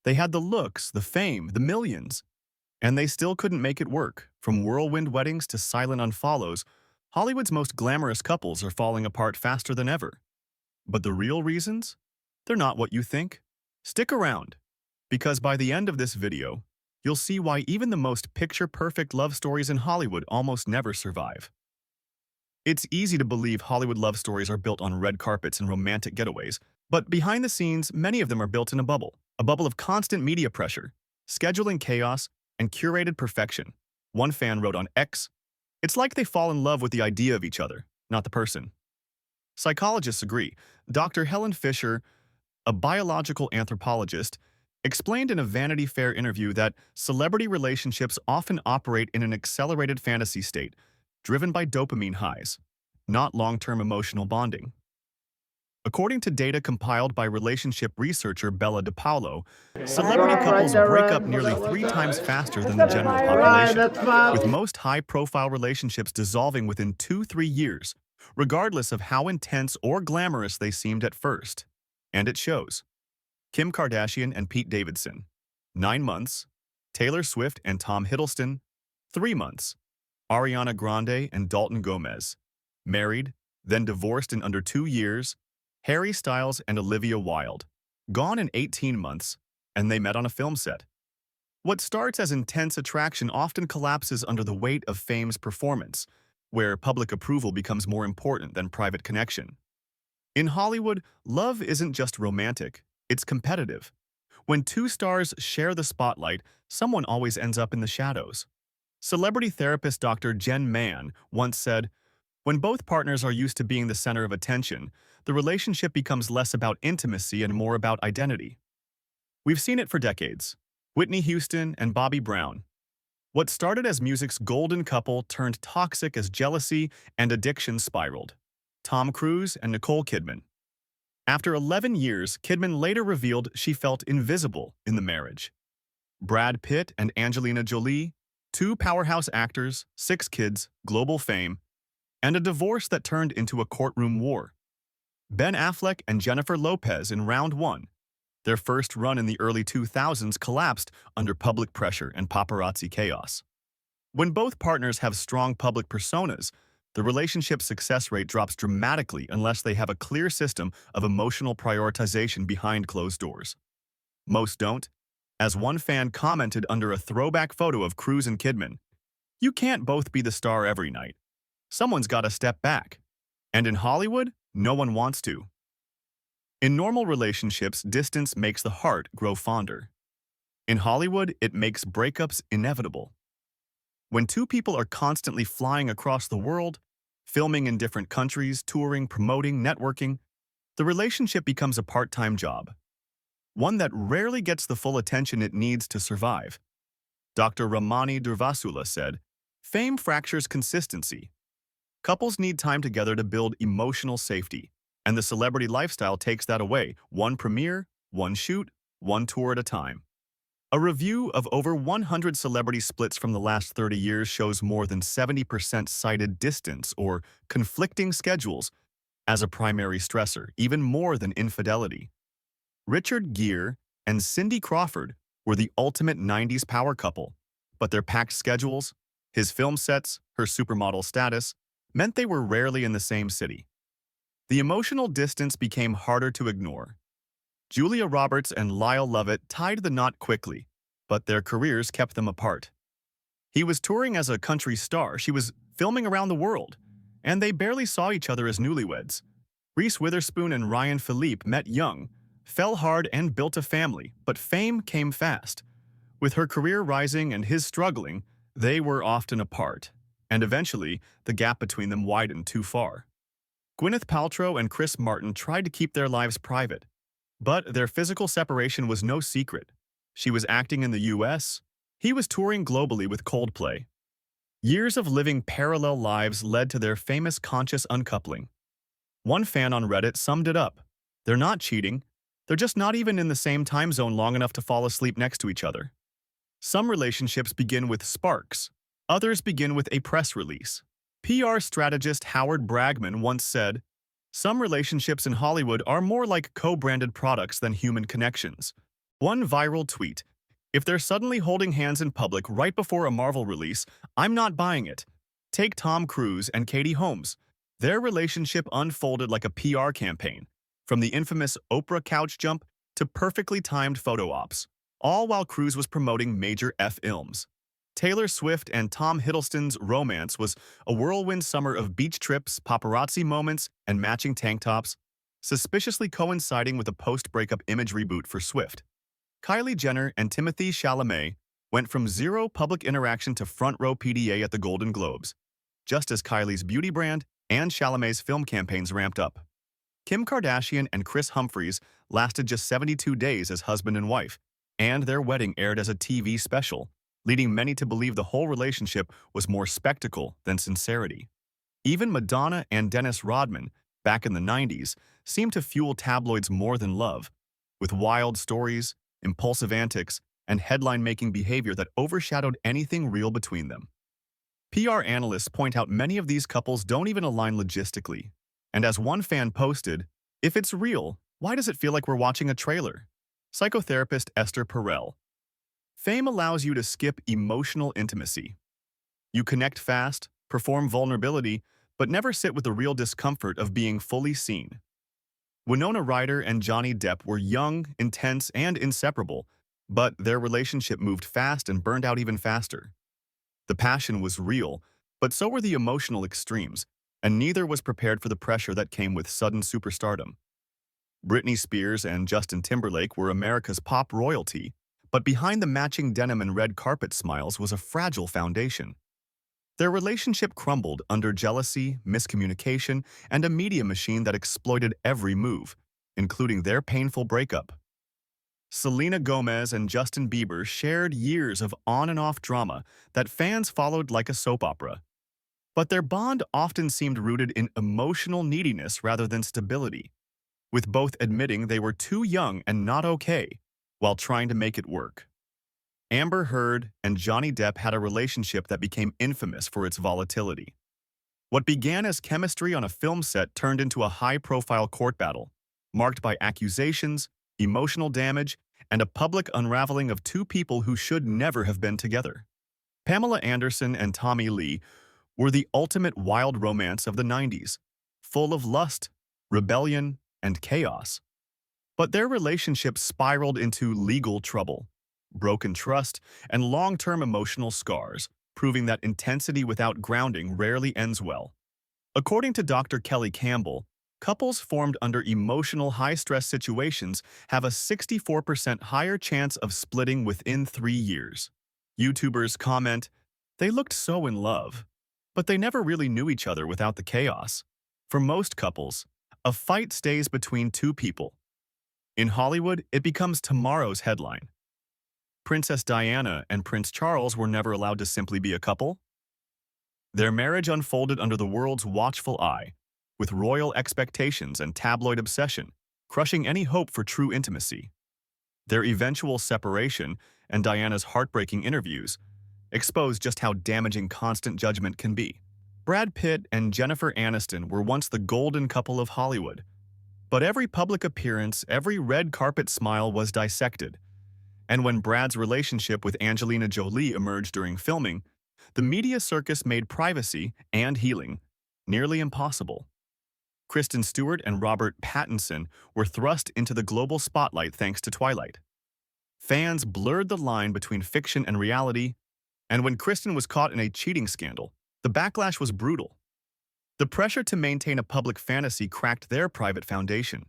They had the looks, the fame, the millions, and they still couldn't make it work. From whirlwind weddings to silent unfollows, Hollywood's most glamorous couples are falling apart faster than ever. But the real reasons? They're not what you think. Stick around, because by the end of this video, you'll see why even the most picture-perfect love stories in Hollywood almost never survive. It's easy to believe Hollywood love stories are built on red carpets and romantic getaways, but behind the scenes, many of them are built in a bubble of constant media pressure, scheduling chaos, and curated perfection. One fan wrote on X, "It's like they fall in love with the idea of each other, not the person." Psychologists agree. Dr. Helen Fisher, a biological anthropologist, explained in a Vanity Fair interview that celebrity relationships often operate in an accelerated fantasy state, driven by dopamine highs, not long-term emotional bonding. According to data compiled by relationship researcher Bella DePaulo, celebrity couples break up nearly 3 times faster than the general population, with most high-profile relationships dissolving within 2–3 years, regardless of how intense or glamorous they seemed at first. And it shows. Kim Kardashian and Pete Davidson, 9 months. Taylor Swift and Tom Hiddleston, 3 months. Ariana Grande and Dalton Gomez, married, then divorced in under 2 years. Harry Styles and Olivia Wilde, gone in 18 months, and they met on a film set. What starts as intense attraction often collapses under the weight of fame's performance, where public approval becomes more important than private connection. In Hollywood, love isn't just romantic, it's competitive. When two stars share the spotlight, someone always ends up in the shadows. Celebrity therapist Dr. Jen Mann once said, "When both partners are used to being the center of attention, the relationship becomes less about intimacy and more about identity." We've seen it for decades. Whitney Houston and Bobby Brown. What started as music's golden couple turned toxic as jealousy and addiction spiraled. Tom Cruise and Nicole Kidman. After 11 years, Kidman later revealed she felt invisible in the marriage. Brad Pitt and Angelina Jolie, 2 powerhouse actors, 6 kids, global fame, and a divorce that turned into a courtroom war. Ben Affleck and Jennifer Lopez in round 1. Their first run in the early 2000s collapsed under public pressure and paparazzi chaos. When both partners have strong public personas, the relationship success rate drops dramatically unless they have a clear system of emotional prioritization behind closed doors. Most don't. As one fan commented under a throwback photo of Cruise and Kidman, "You can't both be the star every night. Someone's got to step back." And in Hollywood, no one wants to. In normal relationships, distance makes the heart grow fonder. In Hollywood, it makes breakups inevitable. When two people are constantly flying across the world, filming in different countries, touring, promoting, networking, the relationship becomes a part-time job, one that rarely gets the full attention it needs to survive. Dr. Ramani Durvasula said, "Fame fractures consistency. Couples need time together to build emotional safety, and the celebrity lifestyle takes that away, one premiere, one shoot, one tour at a time." A review of over 100 celebrity splits from the last 30 years shows more than 70% cited distance or conflicting schedules as a primary stressor, even more than infidelity. Richard Gere and Cindy Crawford were the ultimate 90s power couple, but their packed schedules, his film sets, her supermodel status, meant they were rarely in the same city. The emotional distance became harder to ignore. Julia Roberts and Lyle Lovett tied the knot quickly, but their careers kept them apart. He was touring as a country star, she was filming around the world, and they barely saw each other as newlyweds. Reese Witherspoon and Ryan Phillippe met young, fell hard and built a family, but fame came fast. With her career rising and his struggling, they were often apart, and eventually, the gap between them widened too far. Gwyneth Paltrow and Chris Martin tried to keep their lives private, but their physical separation was no secret. She was acting in the US, he was touring globally with Coldplay. Years of living parallel lives led to their famous conscious uncoupling. One fan on Reddit summed it up. "They're not cheating, they're just not even in the same time zone long enough to fall asleep next to each other." Some relationships begin with sparks, others begin with a press release. PR strategist Howard Bragman once said, "Some relationships in Hollywood are more like co-branded products than human connections. One viral tweet. If they're suddenly holding hands in public right before a Marvel release, I'm not buying it. Take Tom Cruise and Katie Holmes. Their relationship unfolded like a PR campaign, from the infamous Oprah couch jump to perfectly timed photo ops, all while Cruise was promoting major F-ilms. Taylor Swift and Tom Hiddleston's romance was a whirlwind summer of beach trips, paparazzi moments, and matching tank tops, suspiciously coinciding with a post-breakup image reboot for Swift. Kylie Jenner and Timothée Chalamet went from zero public interaction to front-row PDA at the Golden Globes, just as Kylie's beauty brand and Chalamet's film campaigns ramped up. Kim Kardashian and Chris Humphries lasted just 72 days as husband and wife, and their wedding aired as a TV special, leading many to believe the whole relationship was more spectacle than sincerity. Even Madonna and Dennis Rodman, back in the 90s, seemed to fuel tabloids more than love, with wild stories, impulsive antics, and headline-making behavior that overshadowed anything real between them. PR analysts point out many of these couples don't even align logistically. And as one fan posted, if it's real, why does it feel like we're watching a trailer? Psychotherapist Esther Perel. Fame allows you to skip emotional intimacy. You connect fast, perform vulnerability, but never sit with the real discomfort of being fully seen. Winona Ryder and Johnny Depp were young, intense, and inseparable, but their relationship moved fast and burned out even faster. The passion was real, but so were the emotional extremes, and neither was prepared for the pressure that came with sudden superstardom. Britney Spears and Justin Timberlake were America's pop royalty, but behind the matching denim and red carpet smiles was a fragile foundation. Their relationship crumbled under jealousy, miscommunication, and a media machine that exploited every move, including their painful breakup. Selena Gomez and Justin Bieber shared years of on-and-off drama that fans followed like a soap opera. But their bond often seemed rooted in emotional neediness rather than stability, with both admitting they were too young and not okay while trying to make it work. Amber Heard and Johnny Depp had a relationship that became infamous for its volatility. What began as chemistry on a film set turned into a high-profile court battle, marked by accusations, emotional damage, and a public unraveling of two people who should never have been together. Pamela Anderson and Tommy Lee were the ultimate wild romance of the 90s, full of lust, rebellion, and chaos. But their relationship spiraled into legal trouble, broken trust, and long-term emotional scars, proving that intensity without grounding rarely ends well. According to Dr. Kelly Campbell, couples formed under emotional high-stress situations have a 64% higher chance of splitting within 3 years. YouTubers comment, "They looked so in love, but they never really knew each other without the chaos." For most couples, a fight stays between two people. In Hollywood, it becomes tomorrow's headline. Princess Diana and Prince Charles were never allowed to simply be a couple. Their marriage unfolded under the world's watchful eye, with royal expectations and tabloid obsession, crushing any hope for true intimacy. Their eventual separation and Diana's heartbreaking interviews exposed just how damaging constant judgment can be. Brad Pitt and Jennifer Aniston were once the golden couple of Hollywood, but every public appearance, every red carpet smile was dissected. And when Brad's relationship with Angelina Jolie emerged during filming, the media circus made privacy and healing nearly impossible. Kristen Stewart and Robert Pattinson were thrust into the global spotlight thanks to Twilight. Fans blurred the line between fiction and reality, and when Kristen was caught in a cheating scandal, the backlash was brutal. The pressure to maintain a public fantasy cracked their private foundation.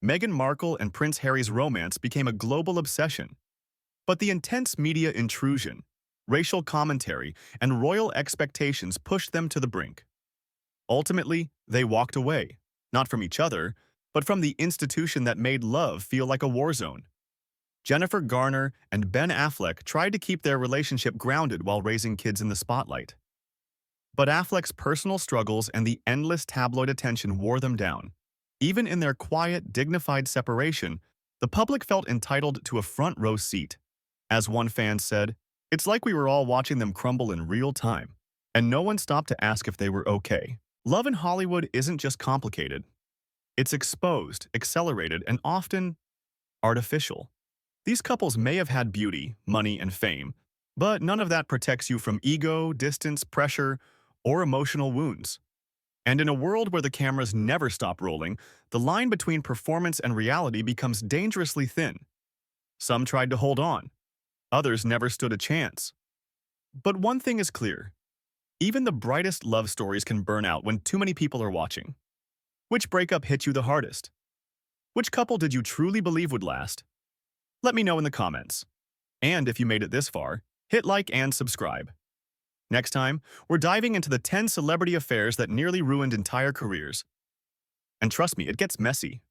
Meghan Markle and Prince Harry's romance became a global obsession. But the intense media intrusion, racial commentary, and royal expectations pushed them to the brink. Ultimately, they walked away, not from each other, but from the institution that made love feel like a war zone. Jennifer Garner and Ben Affleck tried to keep their relationship grounded while raising kids in the spotlight. But Affleck's personal struggles and the endless tabloid attention wore them down. Even in their quiet, dignified separation, the public felt entitled to a front-row seat. As one fan said, "It's like we were all watching them crumble in real time, and no one stopped to ask if they were okay." Love in Hollywood isn't just complicated. It's exposed, accelerated, and often artificial. These couples may have had beauty, money, and fame, but none of that protects you from ego, distance, pressure, or emotional wounds. And in a world where the cameras never stop rolling, the line between performance and reality becomes dangerously thin. Some tried to hold on, others never stood a chance. But one thing is clear. Even the brightest love stories can burn out when too many people are watching. Which breakup hit you the hardest? Which couple did you truly believe would last? Let me know in the comments. And if you made it this far, hit like and subscribe. Next time, we're diving into the 10 celebrity affairs that nearly ruined entire careers. And trust me, it gets messy.